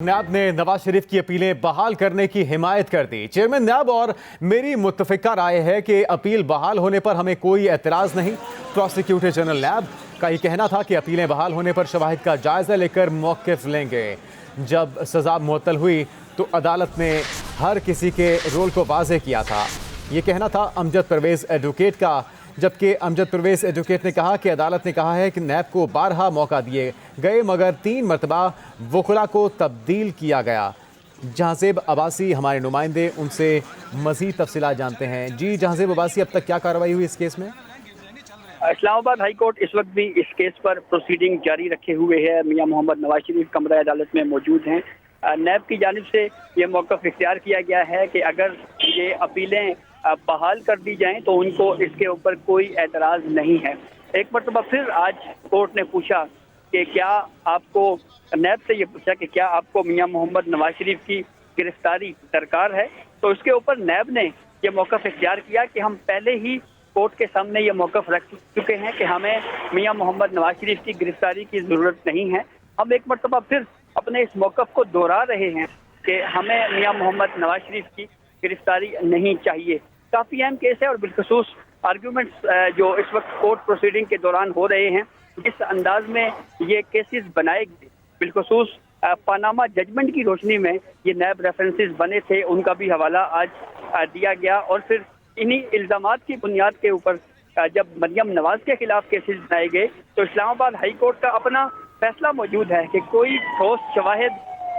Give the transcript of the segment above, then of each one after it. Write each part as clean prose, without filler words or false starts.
नैब ने नवाज शरीफ की अपीलें बहाल करने की हिमायत कर दी। चेयरमैन नैब और मेरी मुत्तफिका राय है कि अपील बहाल होने पर हमें कोई एतराज नहीं। प्रोसिक्यूटर जनरल नैब का ये कहना था कि अपीलें बहाल होने पर शवाहिद का जायजा लेकर मौक़िफ़ लेंगे। जब सजा मुअत्तल हुई तो अदालत ने हर किसी के रोल को वाज़ेह किया था। ये कहना था अमजद परवेज़ एडवोकेट का, जबकि अमजद परवेज़ एडवोकेट ने कहा कि अदालत ने कहा है कि नैब को 12 मौका दिए गए मगर 3 मरतबा वकुला को तब्दील किया गया। जहांज़ेब अब्बासी हमारे नुमाइंदे, उनसे मज़ीद तफसीलात जानते हैं। जी जहांज़ेब अब्बासी, अब तक क्या कार्रवाई हुई इस केस में? इस्लामाबाद हाई कोर्ट इस वक्त भी इस केस पर प्रोसीडिंग जारी रखे हुए है। मियां मोहम्मद नवाज शरीफ कमरा अदालत में मौजूद हैं। नैब की जानिब से ये मौक़िफ़ इख्तियार किया गया है कि अगर ये अपीलें बहाल कर दी जाएं तो उनको इसके ऊपर कोई एतराज़ नहीं है। एक मरतबा फिर आज कोर्ट ने पूछा कि क्या आपको, नैब से ये पूछा कि क्या आपको मियां मोहम्मद नवाज शरीफ की गिरफ्तारी दरकार है, तो इसके ऊपर नैब ने ये मौक़िफ़ इख्तियार किया कि हम पहले ही कोर्ट के सामने ये मौक़िफ़ रख चुके हैं कि हमें मियां मोहम्मद नवाज शरीफ की गिरफ्तारी की ज़रूरत नहीं है। हम एक मरतबा फिर अपने इस मौक़िफ़ को दोहरा रहे हैं कि हमें मियां मोहम्मद नवाज शरीफ की गिरफ्तारी नहीं चाहिए। काफ़ी अहम केस है और बिलखसूस आर्ग्यूमेंट्स जो इस वक्त कोर्ट प्रोसीडिंग के दौरान हो रहे हैं, जिस अंदाज में ये केसेस बनाए गए, बिलखसूस पानामा जजमेंट की रोशनी में ये नैब रेफरेंसेस बने थे, उनका भी हवाला आज दिया गया। और फिर इन्हीं इल्ज़ामात की बुनियाद के ऊपर जब मरियम नवाज के खिलाफ केसेस बनाए गए तो इस्लामाबाद हाई कोर्ट का अपना फैसला मौजूद है कि कोई ठोस शवाहिद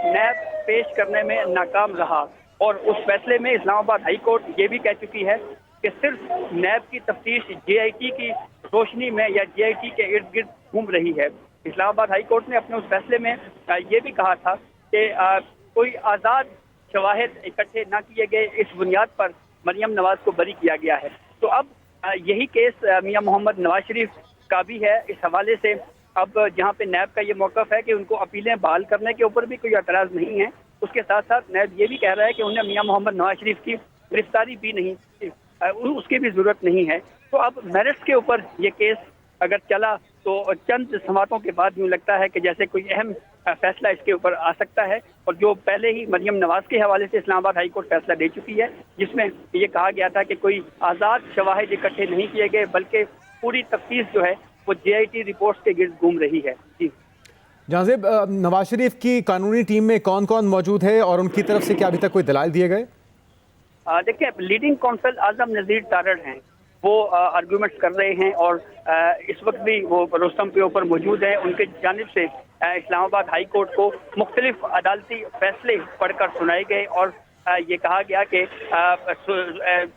नैब पेश करने में नाकाम रहा। और उस फैसले में इस्लामाबाद हाई कोर्ट ये भी कह चुकी है कि सिर्फ नैब की तफ्तीश JIT की रोशनी में या JIT के इर्द गिर्द घूम रही है। इस्लामाबाद हाई कोर्ट ने अपने उस फैसले में ये भी कहा था कि कोई आज़ाद शवाहिद इकट्ठे ना किए गए, इस बुनियाद पर मरियम नवाज को बरी किया गया है। तो अब यही केस मियां मोहम्मद नवाज शरीफ का भी है। इस हवाले से अब जहां पे नैब का ये मौक़िफ़ है कि उनको अपीलें बहाल करने के ऊपर भी कोई एतराज़ नहीं है, उसके साथ साथ नैब ये भी कह रहा है कि उन्हें मियां मोहम्मद नवाज शरीफ की गिरफ्तारी भी नहीं, उसकी भी ज़रूरत नहीं है। तो अब मेरिट्स के ऊपर ये केस अगर चला तो चंद समातों के बाद यूँ लगता है कि जैसे कोई अहम फैसला इसके ऊपर आ सकता है। और जो पहले ही मरियम नवाज के हवाले से इस्लामाबाद हाई कोर्ट फैसला दे चुकी है, जिसमें ये कहा गया था कि कोई आज़ाद शवाहिद इकट्ठे नहीं किए गए, बल्कि पूरी तफ्तीश जो है वो JIT रिपोर्ट्स के गिर्द घूम रही है। जी जहांज़ेब, नवाज शरीफ की कानूनी टीम में कौन कौन मौजूद है और उनकी तरफ से क्या अभी तक कोई दलाइल दिए गए? देखिए, लीडिंग कौंसल आजम नज़ीर तारड़ हैं, वो आर्गूमेंट्स कर रहे हैं और इस वक्त भी वो रुस्तम के ऊपर मौजूद है। उनके जानिब से इस्लामाबाद हाई कोर्ट को मुख्तलिफ अदालती फैसले पढ़कर सुनाए गए और ये कहा गया कि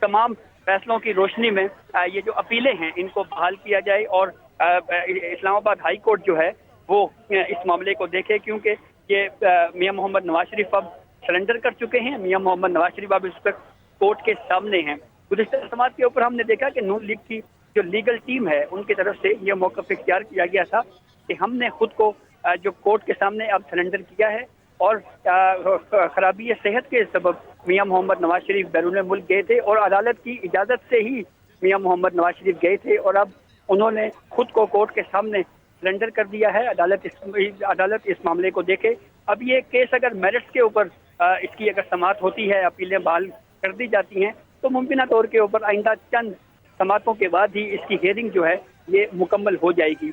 तमाम फैसलों की रोशनी में ये जो अपीलें हैं इनको बहाल किया जाए और इस्लामाबाद हाई कोर्ट जो है वो इस मामले को देखे, क्योंकि ये मियां मोहम्मद नवाज शरीफ अब सरेंडर कर चुके हैं। मियां मोहम्मद नवाज शरीफ अब इस वक्त कोर्ट के सामने हैं। गुज़िश्ता समात के ऊपर हमने देखा कि नून लीग की जो लीगल टीम है उनकी तरफ से ये मौक़िफ़ इख्तियार किया गया था कि हमने खुद को जो कोर्ट के सामने अब सरेंडर किया है और खराबी सेहत के सबब मियां मोहम्मद नवाज शरीफ बैरून मुल्क गए थे और अदालत की इजाज़त से ही मियां मोहम्मद नवाज शरीफ गए थे और अब उन्होंने खुद को कोर्ट के सामने सरेंडर कर दिया है। अदालत इस मामले को देखे। अब ये केस अगर मेरिट्स के ऊपर इसकी अगर समाअत होती है, अपीलें बहाल कर दी जाती हैं, तो मुमकिन तौर के ऊपर आइंदा चंद समातों के बाद ही इसकी हियरिंग जो है ये मुकम्मल हो जाएगी।